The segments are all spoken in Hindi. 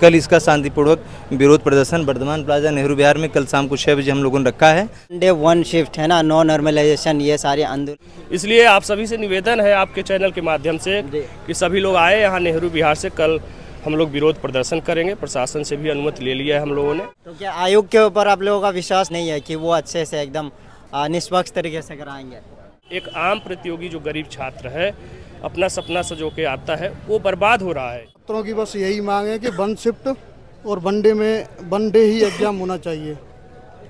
कल इसका शांतिपूर्वक विरोध प्रदर्शन वर्धमान प्लाजा नेहरू विहार में कल शाम को 6 बजे हम लोगों ने रखा है। डे वन शिफ्ट है ना, नो नॉर्मलाइजेशन, ये सारे आंदोलन। इसलिए आप सभी से निवेदन है आपके चैनल के माध्यम से कि सभी लोग आए यहाँ नेहरू विहार से। कल हम लोग विरोध प्रदर्शन करेंगे, प्रशासन से भी अनुमति ले लिया है हम लोगों ने। तो क्या आयोग के ऊपर आप लोगों का विश्वास नहीं है कि वो अच्छे से एकदम निष्पक्ष तरीके से कराएंगे? एक आम प्रतियोगी जो गरीब छात्र है, अपना सपना सजो के आता है, वो बर्बाद हो रहा है। छात्रों की बस यही मांग है कि वन शिफ्ट और वन डे ही एग्जाम होना चाहिए,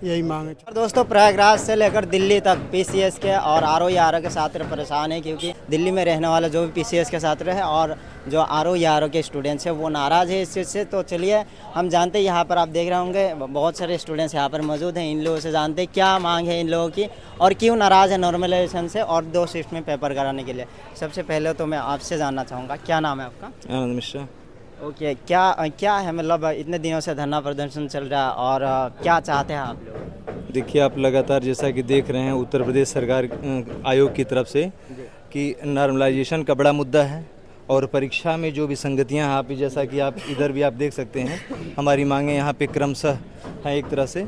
यही मांग है। और दोस्तों, प्रयागराज से लेकर दिल्ली तक पीसीएस के और आरओ के छात्र परेशान हैं, क्योंकि दिल्ली में रहने वाला जो भी पीसीएस के छात्र है और जो आरओ के स्टूडेंट्स हैं वो नाराज़ है इस चीज़ से। तो चलिए हम जानते हैं, यहाँ पर आप देख रहे होंगे बहुत सारे स्टूडेंट्स यहाँ पर मौजूद हैं, इन लोगों से जानते हैं क्या मांग है इन लोगों की और क्यों नाराज़ है नॉर्मलाइजेशन से और 2 शिफ्ट में पेपर कराने के लिए। सबसे पहले तो मैं आपसे जानना चाहूँगा, क्या नाम है आपका? आनंद मिश्रा। ओके, क्या है, मतलब इतने दिनों से धरना प्रदर्शन चल रहा है और क्या चाहते हैं आप लोग? देखिए, आप लगातार जैसा कि देख रहे हैं उत्तर प्रदेश सरकार आयोग की तरफ से कि नॉर्मलाइजेशन का बड़ा मुद्दा है और परीक्षा में जो विसंगतियां हैं, आप जैसा कि आप इधर भी आप देख सकते हैं, हमारी मांगें यहाँ पे क्रमशः हैं। एक तरह से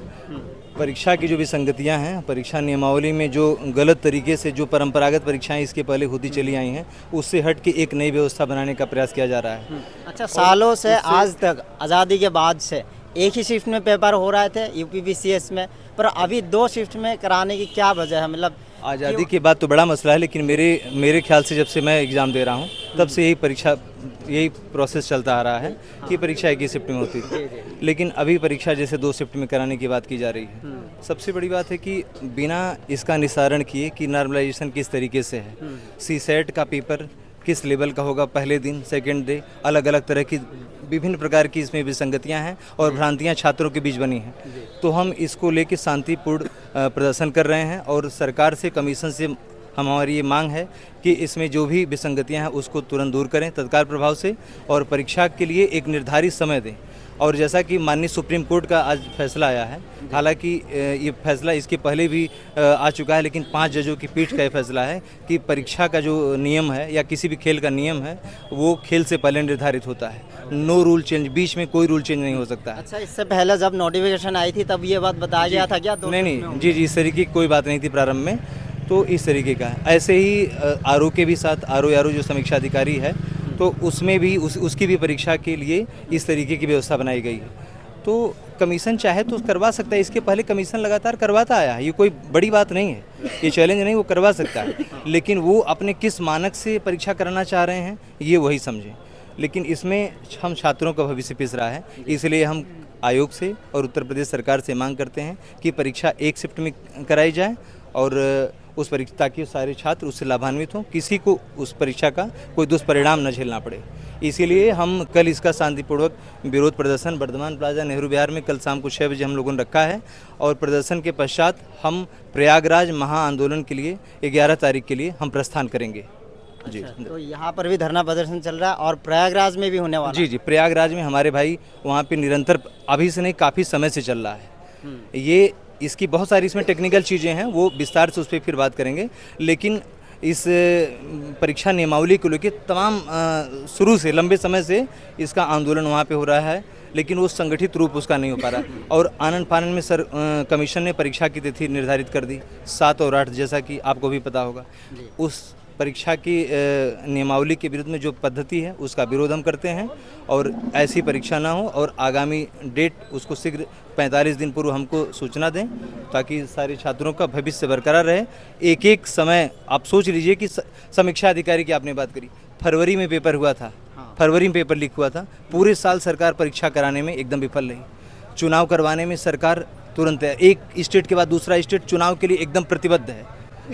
परीक्षा की जो विसंगतियां हैं, परीक्षा नियमावली में जो गलत तरीके से जो परंपरागत परीक्षाएं इसके पहले होती चली आई हैं, उससे हट के एक नई व्यवस्था बनाने का प्रयास किया जा रहा है। अच्छा, सालों से आज तक आज़ादी के बाद से एक ही शिफ्ट में पेपर हो रहे थे यूपीपीसीएस में, पर अभी 2 शिफ्ट में कराने की क्या वजह है? मतलब आज़ादी के बाद तो बड़ा मसला है, लेकिन मेरे ख्याल से जब से मैं एग्ज़ाम दे रहा हूँ तब से यही प्रोसेस चलता आ रहा है कि परीक्षा एक ही शिफ्ट में होती थी, लेकिन अभी परीक्षा जैसे 2 शिफ्ट में कराने की बात की जा रही है। सबसे बड़ी बात है कि बिना इसका निस्तारण किए कि नॉर्मलाइजेशन किस तरीके से है, सीसेट का पेपर किस लेवल का होगा, पहले दिन सेकेंड डे, अलग अलग तरह की विभिन्न प्रकार की इसमें विसंगतियां हैं और भ्रांतियां छात्रों के बीच बनी हैं। तो हम इसको लेकर शांतिपूर्ण प्रदर्शन कर रहे हैं और सरकार से, कमीशन से हमारी ये मांग है कि इसमें जो भी विसंगतियां हैं उसको तुरंत दूर करें तत्काल प्रभाव से और परीक्षा के लिए एक निर्धारित समय दें। और जैसा कि माननीय सुप्रीम कोर्ट का आज फैसला आया है, हालांकि ये फैसला इसके पहले भी आ चुका है, लेकिन 5 जजों की पीठ का ये फैसला है कि परीक्षा का जो नियम है या किसी भी खेल का नियम है वो खेल से पहले निर्धारित होता है। नो रूल चेंज, बीच में कोई रूल चेंज नहीं हो सकता है। अच्छा, इससे पहले जब नोटिफिकेशन आई थी तब ये बात बताया गया था क्या? नहीं, जी, इस तरीके की कोई बात नहीं थी प्रारंभ में, तो इस तरीके का है। ऐसे ही आरओ के भी साथ आरओ जो समीक्षा अधिकारी है, तो उसमें भी उसकी भी परीक्षा के लिए इस तरीके की व्यवस्था बनाई गई है। तो कमीशन चाहे तो करवा सकता है, इसके पहले कमीशन लगातार करवाता आया है, ये कोई बड़ी बात नहीं है, ये चैलेंज नहीं, वो करवा सकता है, लेकिन वो अपने किस मानक से परीक्षा कराना चाह रहे हैं ये वही समझें। लेकिन इसमें हम छात्रों का भविष्य पिस रहा है, इसलिए हम आयोग से और उत्तर प्रदेश सरकार से मांग करते हैं कि परीक्षा एक शिफ्ट में कराई जाए और उस परीक्षा, ताकि सारे छात्र उससे लाभान्वित हों, किसी को उस परीक्षा का कोई दुष्परिणाम न झेलना पड़े। इसीलिए हम कल इसका शांतिपूर्वक विरोध प्रदर्शन वर्धमान प्लाजा नेहरू विहार में कल शाम को 6 बजे हम लोगों ने रखा है और प्रदर्शन के पश्चात हम प्रयागराज महाआंदोलन के लिए 11 तारीख के लिए हम प्रस्थान करेंगे। जी, तो यहाँ पर भी धरना प्रदर्शन चल रहा है और प्रयागराज में भी होने वाला? जी, प्रयागराज में हमारे भाई वहाँ पे निरंतर, अभी से नहीं काफ़ी समय से चल रहा है। ये इसकी बहुत सारी इसमें टेक्निकल चीज़ें हैं, वो विस्तार से उस पर फिर बात करेंगे, लेकिन इस परीक्षा नियमावली को लेकर तमाम शुरू से लंबे समय से इसका आंदोलन वहाँ पे हो रहा है, लेकिन वो संगठित रूप उसका नहीं हो पा रहा। और आनन फानन में सर कमीशन ने परीक्षा की तिथि निर्धारित कर दी 7 और 8, जैसा कि आपको भी पता होगा। उस परीक्षा की नियमावली के विरुद्ध में जो पद्धति है उसका विरोध हम करते हैं और ऐसी परीक्षा ना हो और आगामी डेट उसको शीघ्र 45 दिन पूर्व हमको सूचना दें, ताकि सारे छात्रों का भविष्य बरकरार रहे। एक समय आप सोच लीजिए कि समीक्षा अधिकारी की आपने बात करी, फरवरी में पेपर हुआ था, फरवरी में पेपर लीक हुआ था, पूरे साल सरकार परीक्षा कराने में एकदम विफल रही। चुनाव करवाने में सरकार तुरंत है, एक स्टेट के बाद दूसरा स्टेट चुनाव के लिए एकदम प्रतिबद्ध है,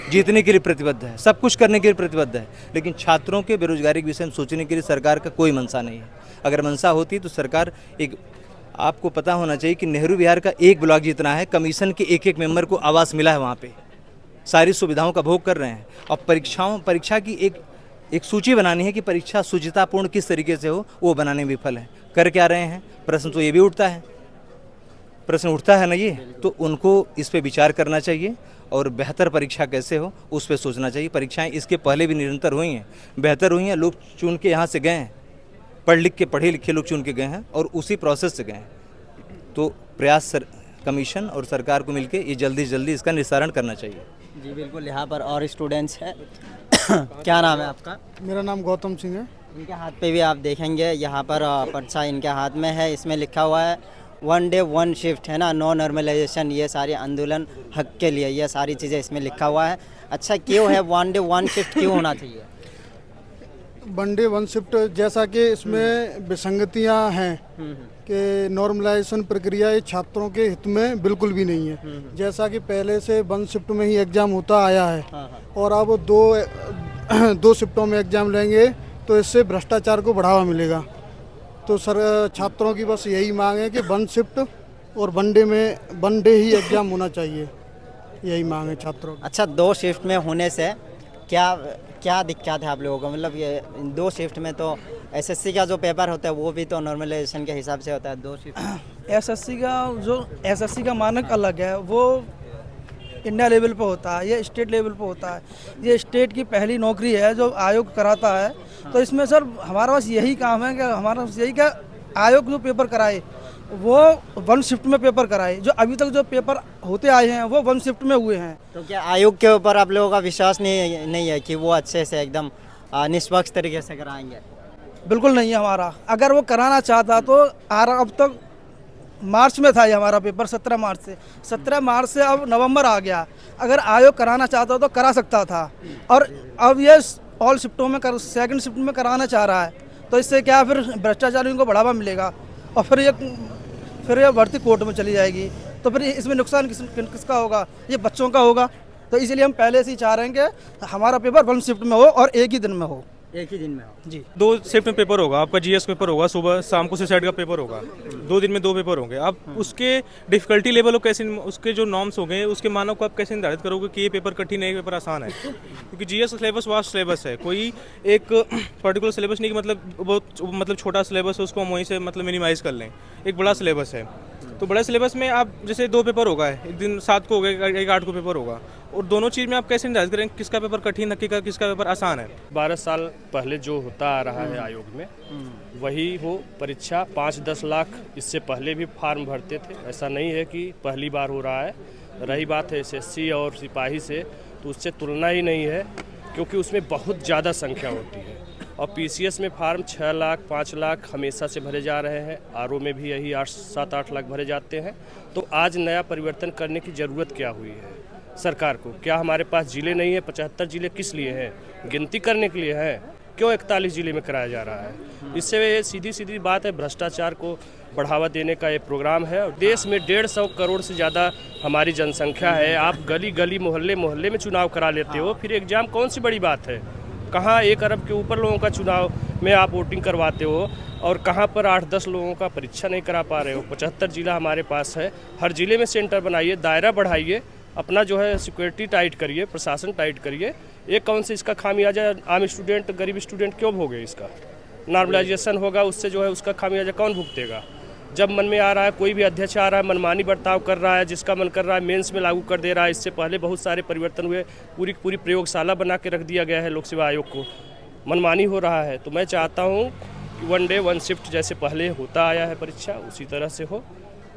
जीतने के लिए प्रतिबद्ध है, सब कुछ करने के लिए प्रतिबद्ध है, लेकिन छात्रों के बेरोजगारी के विषय में सोचने के लिए सरकार का कोई मंशा नहीं है। अगर मंशा होती तो सरकार आपको पता होना चाहिए कि नेहरू विहार का एक ब्लॉक जितना है, कमीशन के एक मेंबर को आवास मिला है, वहाँ पे सारी सुविधाओं का भोग कर रहे हैं। और परीक्षा की एक सूची बनानी है कि परीक्षा शुचितापूर्ण किस तरीके से हो, वो बनाने में विफल है। कर क्या रहे हैं? प्रश्न तो ये भी उठता है ना, ये तो उनको इस पे विचार करना चाहिए और बेहतर परीक्षा कैसे हो उस पर सोचना चाहिए। परीक्षाएं इसके पहले भी निरंतर हुई हैं, बेहतर हुई हैं, लोग चुन के यहाँ से गए हैं, पढ़े लिखे लोग चुन के गए हैं और उसी प्रोसेस से गए हैं। तो प्रयास कमीशन और सरकार को मिलकर ये जल्दी से जल्दी इसका निस्तारण करना चाहिए। जी बिल्कुल, यहाँ पर और स्टूडेंट्स हैं। क्या नाम है आपका? मेरा नाम गौतम सिंह है। इनके हाथ पे भी आप देखेंगे यहाँ पर पर्चा इनके हाथ में है, इसमें लिखा हुआ है 1 डे 1 शिफ्ट, है ना, नो नॉर्मलाइजेशन। ये सारी आंदोलन हक के लिए, ये सारी चीज़ें इसमें लिखा हुआ है। अच्छा, क्यों है 1 डे 1 शिफ्ट क्यों होना चाहिए? 1 डे 1 शिफ्ट, जैसा कि इसमें विसंगतियां हैं कि नॉर्मलाइजेशन प्रक्रिया ये छात्रों के हित में बिल्कुल भी नहीं है। जैसा कि पहले से 1 शिफ्ट में ही एग्ज़ाम होता आया है और अब दो शिफ्टों में एग्ज़ाम लेंगे तो इससे भ्रष्टाचार को बढ़ावा मिलेगा। तो सर छात्रों की बस यही मांग है कि 1 शिफ्ट और 1 डे ही एग्ज़ाम होना चाहिए, यही मांग है छात्रों की। अच्छा, 2 शिफ्ट में होने से क्या दिक्कत है आप लोगों को? मतलब ये 2 शिफ्ट में तो एसएससी का जो पेपर होता है वो भी तो नॉर्मलाइजेशन के हिसाब से होता है। 2 शिफ्ट एसएससी का मानक अलग है, वो इंडिया लेवल पे होता है, ये स्टेट लेवल पे होता है। ये स्टेट की पहली नौकरी है जो आयोग कराता है। तो इसमें सर हमारा बस यही काम है कि हमारा बस यही क्या आयोग जो पेपर कराए वो 1 शिफ्ट में पेपर कराए। जो अभी तक जो पेपर होते आए हैं वो 1 शिफ्ट में हुए हैं। तो क्या आयोग के ऊपर आप लोगों का विश्वास नहीं है कि वो अच्छे से एकदम निष्पक्ष तरीके से कराएंगे? बिल्कुल नहीं है हमारा। अगर वो कराना चाहता तो अब तक मार्च में था ये हमारा पेपर, 17 मार्च से अब नवंबर आ गया। अगर आयोग कराना चाहता तो करा सकता था, और अब ये ऑल शिफ्टों में 2nd शिफ्ट में कराना चाह रहा है। तो इससे क्या फिर भ्रष्टाचारियों को बढ़ावा मिलेगा और फिर ये भर्ती कोर्ट में चली जाएगी। तो फिर इसमें नुकसान किसका होगा? ये बच्चों का होगा। तो इसीलिए हम पहले से ही चाह रहे हैं कि हमारा पेपर 1 शिफ्ट में हो और एक ही दिन में हो। एक ही दिन में हो जी। 2 शिफ्ट में पेपर होगा। आपका जीएस पेपर होगा, सुबह शाम को सुसाइड का पेपर होगा। 2 दिन में 2 पेपर होंगे। आप उसके डिफिकल्टी लेवल को कैसे, उसके जो नॉर्म्स हो गए उसके मानों को आप कैसे निर्धारित करोगे कि ये पेपर कठिन है, ये पेपर आसान है? क्योंकि जीएस का सिलेबस वास्ट सिलेबस है। कोई एक पर्टिकुलर सिलेबस नहीं कि मतलब छोटा सिलेबस है उसको हम वहीं से मिनिमाइज कर लें। एक बड़ा सिलेबस है, तो बड़ा सिलेबस में आप जैसे 2 पेपर होगा, एक दिन 7 को होगा, एक 8 को पेपर होगा, और दोनों चीज़ में आप कैसे निर्धारित करें किसका पेपर कठिन है, किसका पेपर आसान है? 12 साल पहले जो होता आ रहा है आयोग में वही हो परीक्षा। 5-10 लाख इससे पहले भी फार्म भरते थे। ऐसा नहीं है कि पहली बार हो रहा है। रही बात है एसएससी और सिपाही से, तो उससे तुलना ही नहीं है, क्योंकि उसमें बहुत ज़्यादा संख्या होती है। और पीसीएस में फार्म 6 लाख 5 लाख हमेशा से भरे जा रहे हैं। आरओ में भी यही 7-8 लाख भरे जाते हैं। तो आज नया परिवर्तन करने की ज़रूरत क्या हुई है सरकार को? क्या हमारे पास ज़िले नहीं है? 75 ज़िले किस लिए हैं? गिनती करने के लिए हैं? क्यों 41 ज़िले में कराया जा रहा है? इससे सीधी बात है, भ्रष्टाचार को बढ़ावा देने का ये प्रोग्राम है। और देश में 150 करोड़ से ज़्यादा हमारी जनसंख्या है। आप गली गली मोहल्ले मोहल्ले में चुनाव करा लेते हो, फिर एग्ज़ाम कौन सी बड़ी बात है? कहाँ 1 अरब के ऊपर लोगों का चुनाव में आप वोटिंग करवाते हो, और कहाँ पर 8-10 लोगों का परीक्षा नहीं करा पा रहे हो? 75 ज़िला हमारे पास है। हर ज़िले में सेंटर बनाइए, दायरा बढ़ाइए, अपना जो है सिक्योरिटी टाइट करिए, प्रशासन टाइट करिए। ये कौन से इसका खामियाजा आम स्टूडेंट, गरीब स्टूडेंट क्यों भोगे? इसका नॉर्मलाइजेशन होगा, उससे जो है उसका खामियाजा कौन भुगतेगा? जब मन में आ रहा है, कोई भी अध्यक्ष आ रहा है मनमानी बर्ताव कर रहा है, जिसका मन कर रहा है मेंस में लागू कर दे रहा है। इससे पहले बहुत सारे परिवर्तन हुए, पूरी प्रयोगशाला बना के रख दिया गया है लोक सेवा आयोग को। मनमानी हो रहा है। तो मैं चाहता हूँ कि 1 डे 1 शिफ्ट जैसे पहले होता आया है परीक्षा, उसी तरह से हो,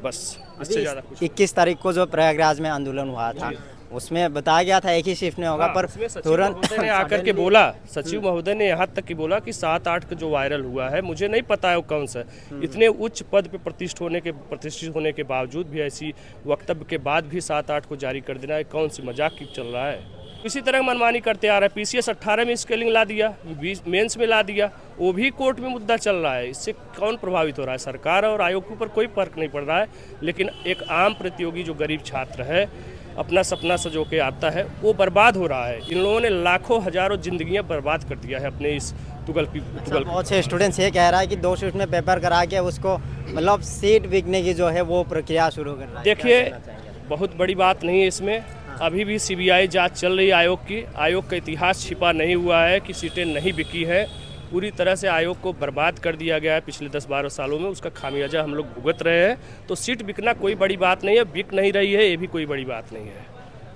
बस। इससे ज़्यादा कुछ 21 तारीख को जो प्रयागराज में आंदोलन हुआ था उसमें बताया गया था 1 ही शिफ्ट में होगा, पर तुरंत ने आकर के बोला, सचिव महोदय ने यहाँ तक कि बोला कि 7-8 का जो वायरल हुआ है, मुझे नहीं पता है वो कौन सा। इतने उच्च पद पे प्रतिष्ठित होने के बावजूद भी ऐसी वक्तव्य के बाद भी 7-8 को जारी कर देना, कौन सी मजाक की चल रहा है? इसी तरह मनमानी करते आ रहा है। पीसीएस 18 में स्केलिंग ला दिया, मेंस में ला दिया, वो भी कोर्ट में मुद्दा चल रहा है। इससे कौन प्रभावित हो रहा है? सरकार और आयोग के ऊपर कोई फर्क नहीं पड़ रहा है, लेकिन एक आम प्रतियोगी जो गरीब छात्र है, अपना सपना सजो के आता है, वो बर्बाद हो रहा है। इन लोगों ने लाखों हजारों जिंदगियां बर्बाद कर दिया है अपने इस तुगल बहुत से स्टूडेंट्स ये कह रहा है कि 2 शिफ्ट में पेपर करा के उसको मतलब सीट बिकने की जो है वो प्रक्रिया शुरू कर रहा है। देखिए, बहुत बड़ी बात नहीं है इसमें। अभी भी सीबीआई जांच चल रही है आयोग की। आयोग का इतिहास छिपा नहीं हुआ है कि सीटें नहीं बिकी है। पूरी तरह से आयोग को बर्बाद कर दिया गया है पिछले 10-12 सालों में। उसका खामियाजा हम लोग भुगत रहे हैं। तो सीट बिकना कोई बड़ी बात नहीं है, बिक नहीं रही है, ये भी कोई बड़ी बात नहीं है,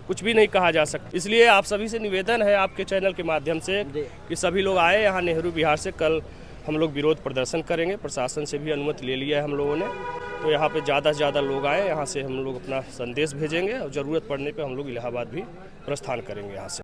कुछ भी नहीं कहा जा सकता। इसलिए आप सभी से निवेदन है आपके चैनल के माध्यम से कि सभी लोग आए यहाँ नेहरू विहार से। कल हम लोग विरोध प्रदर्शन करेंगे। प्रशासन से भी अनुमति ले लिया है हम लोगों ने। तो यहाँ पे ज़्यादा से ज़्यादा लोग आए, यहाँ से हम लोग अपना संदेश भेजेंगे और ज़रूरत पड़ने पे हम लोग इलाहाबाद भी प्रस्थान करेंगे यहाँ से।